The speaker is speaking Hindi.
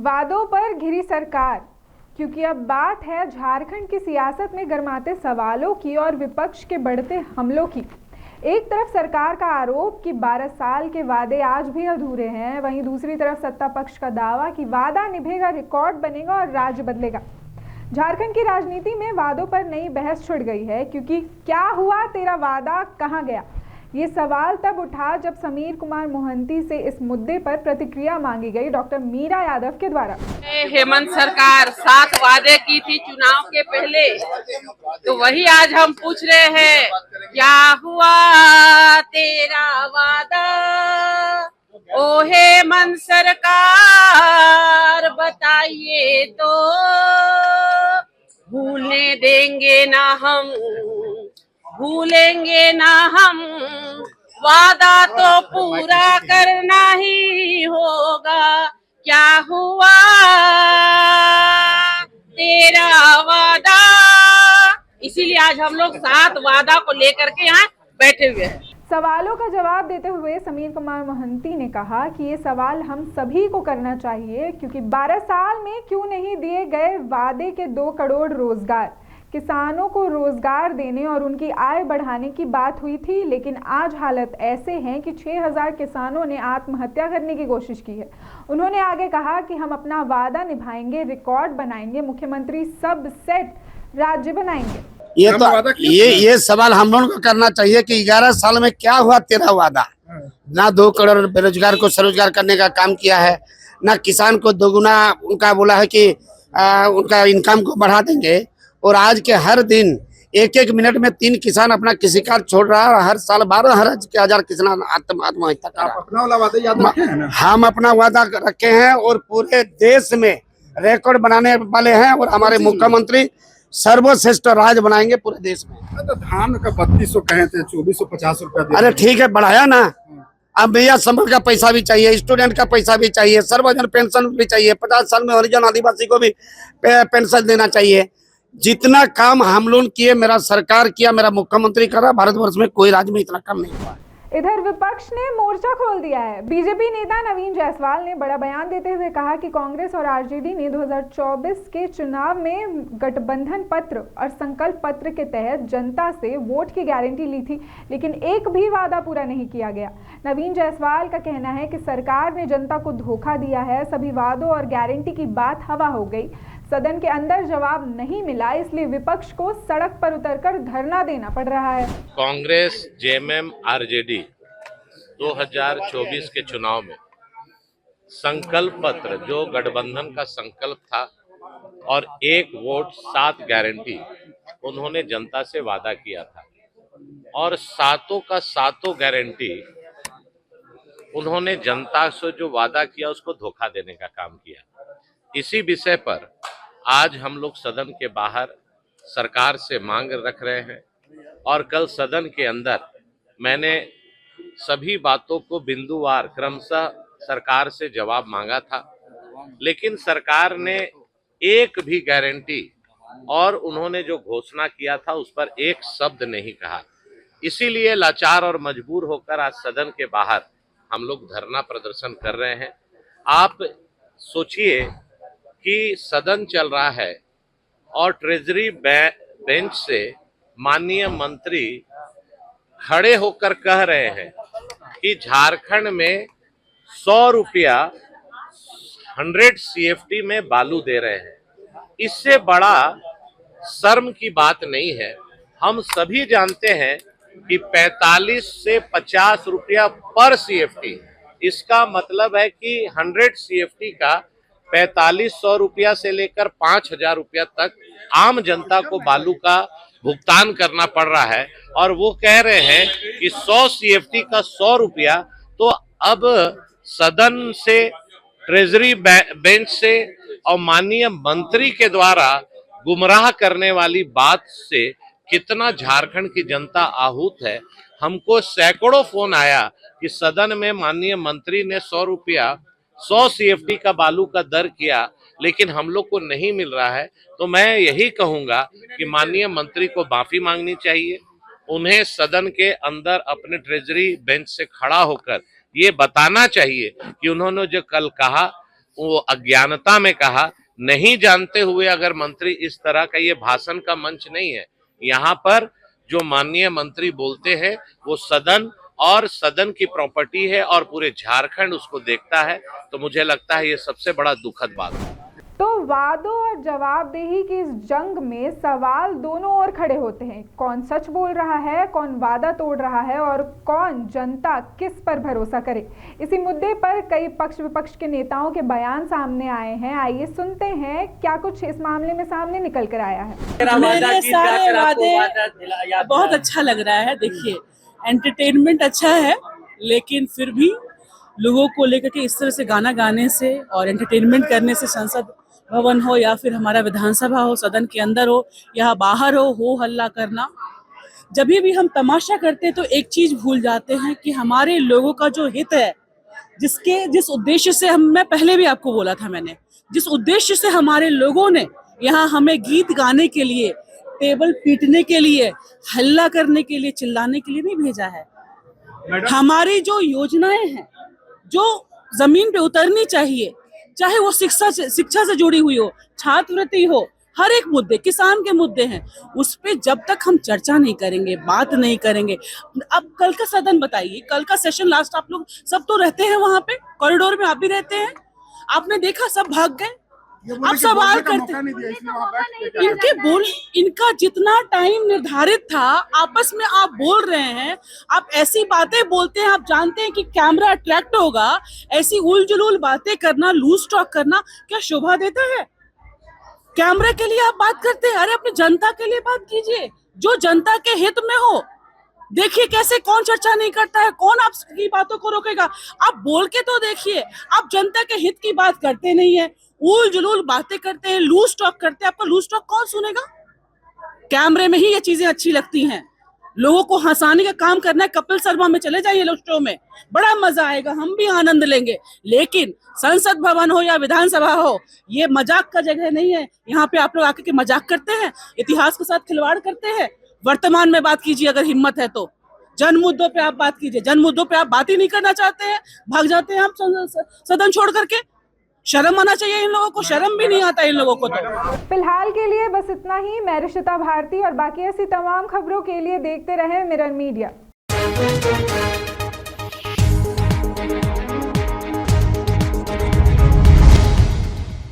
वादों पर घिरी सरकार, क्योंकि अब बात है झारखंड की सियासत में गरमाते सवालों की और विपक्ष के बढ़ते हमलों की। एक तरफ सरकार का आरोप कि 12 साल के वादे आज भी अधूरे हैं, वहीं दूसरी तरफ सत्ता पक्ष का दावा कि वादा निभेगा, रिकॉर्ड बनेगा और राज्य बदलेगा। झारखंड की राजनीति में वादों पर नई बहस छिड़ गई है, क्योंकि क्या हुआ तेरा वादा कहां गया, ये सवाल तब उठा जब समीर कुमार मोहंती से इस मुद्दे पर प्रतिक्रिया मांगी गई डॉक्टर मीरा यादव के द्वारा। हेमंत सरकार 7 वादे की थी चुनाव के पहले, तो वही आज हम पूछ रहे हैं, क्या हुआ तेरा वादा ओ हेमंत सरकार, बताइए तो भूलने देंगे ना हम, भूलेंगे ना हम, वादा तो पूरा करना ही होगा, क्या हुआ तेरा वादा। इसीलिए आज हम लोग 7 वादा को लेकर के यहाँ बैठे हुए हैं। सवालों का जवाब देते हुए समीर कुमार मोहंती ने कहा कि ये सवाल हम सभी को करना चाहिए, क्योंकि 12 साल में क्यों नहीं दिए गए वादे के 2 करोड़ रोजगार। किसानों को रोजगार देने और उनकी आय बढ़ाने की बात हुई थी, लेकिन आज हालत ऐसे हैं कि 6000 किसानों ने आत्महत्या करने की कोशिश की है। उन्होंने आगे कहा कि हम अपना वादा निभाएंगे, रिकॉर्ड बनाएंगे, मुख्यमंत्री सब सेट, राज्य बनाएंगे। ये सवाल हम लोगों को करना चाहिए कि 11 साल में क्या हुआ तेरा वादा। ना 2 करोड़ बेरोजगार को स्वरोजगार करने का काम किया है, ना किसान को दोगुना उनका बोला है कि उनका इनकम को बढ़ा देंगे, और आज के हर दिन 1-1 मिनट में 3 किसान अपना कृषि कार्य छोड़ रहा है, और हर साल 12,000 किसान आत्महत्या कर रहा है। अपना वादा याद रखे हैं ना? हम अपना वादा रखे हैं और पूरे देश में रिकॉर्ड बनाने वाले हैं, और हमारे मुख्यमंत्री सर्वश्रेष्ठ राज्य बनाएंगे पूरे देश में। तो धान का 3200 कहे थे, 2450 रुपया। अरे ठीक है, बढ़ाया ना। अब भैया संबल का पैसा भी चाहिए, स्टूडेंट का पैसा भी चाहिए, सर्वजन पेंशन भी चाहिए, 50 साल में हरिजन आदिवासी को भी पेंशन देना चाहिए। जितना काम हम लोग किए, मेरा सरकार किया, मेरा मुख्यमंत्री कर रहा, भारतवर्ष में कोई राज्य में इतना काम नहीं हुआ। इधर विपक्ष ने मोर्चा खोल दिया है। बीजेपी नेता नवीन जायसवाल ने बड़ा बयान देते हुए कहा कि कांग्रेस और आरजेडी ने 2024 के चुनाव में गठबंधन पत्र और संकल्प पत्र के तहत जनता से वोट की गारंटी ली थी, लेकिन एक भी वादा पूरा नहीं किया गया। नवीन जायसवाल का कहना है कि सरकार ने जनता को धोखा दिया है, सभी वादों और गारंटी की बात हवा हो गई, सदन के अंदर जवाब नहीं मिला, इसलिए विपक्ष को सड़क पर उतरकर धरना देना पड़ रहा है। कांग्रेस, जेएमएम, आरजेडी 2024 के चुनाव में संकल्प पत्र, जो गठबंधन का संकल्प था, और 1 वोट 7 गारंटी उन्होंने जनता से वादा किया था, और 7 का 7 गारंटी उन्होंने जनता से जो वादा किया उसको धोखा देने का काम किया। इसी विषय पर आज हम लोग सदन के बाहर सरकार से मांग रख रहे हैं, और कल सदन के अंदर मैंने सभी बातों को बिंदुवार क्रमशः सरकार से जवाब मांगा था, लेकिन सरकार ने एक भी गारंटी और उन्होंने जो घोषणा किया था उस पर एक शब्द नहीं कहा। इसीलिए लाचार और मजबूर होकर आज सदन के बाहर हम लोग धरना प्रदर्शन कर रहे हैं। आप सोचिए कि सदन चल रहा है और ट्रेजरी बेंच से माननीय मंत्री खड़े होकर कह रहे हैं कि झारखंड में 100 रुपया 100 CFT में बालू दे रहे हैं। इससे बड़ा शर्म की बात नहीं है। हम सभी जानते हैं कि 45 से 50 रुपया पर CFT, इसका मतलब है कि 100 CFT का 4500 रुपया से लेकर 5000 रुपया तक आम जनता को बालू का भुगतान करना पड़ रहा है, और वो कह रहे हैं कि 100 CFT का 100 रुपया। तो अब सदन से, ट्रेजरी बेंच से और माननीय मंत्री के द्वारा गुमराह करने वाली बात से कितना झारखंड की जनता आहूत है। हमको सैकड़ों फोन आया कि सदन में माननीय मंत्री ने 100 रुपया 100 CFT का बालू का दर किया, लेकिन हम लोग को नहीं मिल रहा है। तो मैं यही कहूंगा कि माननीय मंत्री को माफी मांगनी चाहिए, उन्हें सदन के अंदर अपने ट्रेजरी बेंच से खड़ा होकर ये बताना चाहिए कि उन्होंने जो कल कहा वो अज्ञानता में कहा, नहीं जानते हुए अगर मंत्री इस तरह का, ये भाषण का मंच नहीं है। यहाँ पर जो माननीय मंत्री बोलते हैं वो सदन और सदन की प्रॉपर्टी है और पूरे झारखंड उसको देखता है। तो मुझे लगता है ये सबसे बड़ा दुखद बात है। तो वादों और जवाबदेही की इस जंग में सवाल दोनों ओर खड़े होते हैं। कौन सच बोल रहा है, कौन वादा तोड़ रहा है और कौन जनता किस पर भरोसा करे। इसी मुद्दे पर कई पक्ष विपक्ष के नेताओं के बयान सामने आए हैं। आइए सुनते हैं क्या कुछ इस मामले में सामने निकल कर आया है। मेरे सारे वादे बहुत अच्छा लग रहा है। देखिए, एंटरटेनमेंट अच्छा है, लेकिन फिर भी लोगों को लेकर के इस तरह से गाना गाने से और एंटरटेनमेंट करने से, संसद भवन हो या फिर हमारा विधानसभा हो, सदन के अंदर हो या बाहर हो हल्ला करना, जब भी हम तमाशा करते हैं तो एक चीज भूल जाते हैं कि हमारे लोगों का जो हित है, जिस उद्देश्य से मैं पहले भी आपको बोला था, मैंने जिस उद्देश्य से हमारे लोगों ने यहाँ हमें गीत गाने के लिए, टेबल पीटने के लिए, हल्ला करने के लिए, चिल्लाने के लिए नहीं भेजा है। हमारी जो योजनाएं हैं जो जमीन पे उतरनी चाहिए, चाहे वो शिक्षा से जुड़ी हुई हो, छात्रवृत्ति हो, हर एक मुद्दे, किसान के मुद्दे हैं, उस पे जब तक हम चर्चा नहीं करेंगे, बात नहीं करेंगे। अब कल का सदन बताइए, कल का सेशन लास्ट, आप लोग सब तो रहते हैं वहां पे, कॉरिडोर में आप भी रहते हैं, आपने देखा सब भाग गए। आप सवाल करते, इनका जितना टाइम निर्धारित था आपस में आप बोल रहे हैं, आप ऐसी बातें बोलते हैं, आप जानते हैं कि कैमरा अट्रैक्ट होगा, ऐसी उल जुलूल बातें करना, लूज टॉक करना क्या शोभा देता है? कैमरे के लिए आप बात करते हैं, अरे अपनी जनता के लिए बात कीजिए, जो जनता के हित में हो। देखिए कैसे कौन चर्चा नहीं करता है, कौन आपकी बातों को रोकेगा। आप बोल के तो देखिए, आप जनता के हित की बात करते नहीं है, उल जुलूल बातें करते हैं, लूज टॉक करते हैं। आपका लूज टॉक कौन सुनेगा? कैमरे में ही ये चीजें अच्छी लगती हैं। लोगों को हंसाने का काम करना है, कपिल शर्मा में चले जाइए, लोग शो में बड़ा मजा आएगा, हम भी आनंद लेंगे। लेकिन संसद भवन हो या विधानसभा हो, ये मजाक का जगह नहीं है। यहाँ पे आप लोग आके के मजाक करते हैं, इतिहास के साथ खिलवाड़ करते हैं। वर्तमान में बात कीजिए अगर हिम्मत है तो, जन मुद्दों पे आप बात कीजिए। जन मुद्दों पे आप बात ही नहीं करना चाहते हैं, भाग जाते हैं हम सदन छोड़ करके। शर्म आना चाहिए इन लोगों को, शर्म भी नहीं आता इन लोगों को। तो फिलहाल के लिए बस इतना ही। मैं ऋषिता भारती और बाकी ऐसी तमाम खबरों के लिए देखते रहें मिरर मीडिया।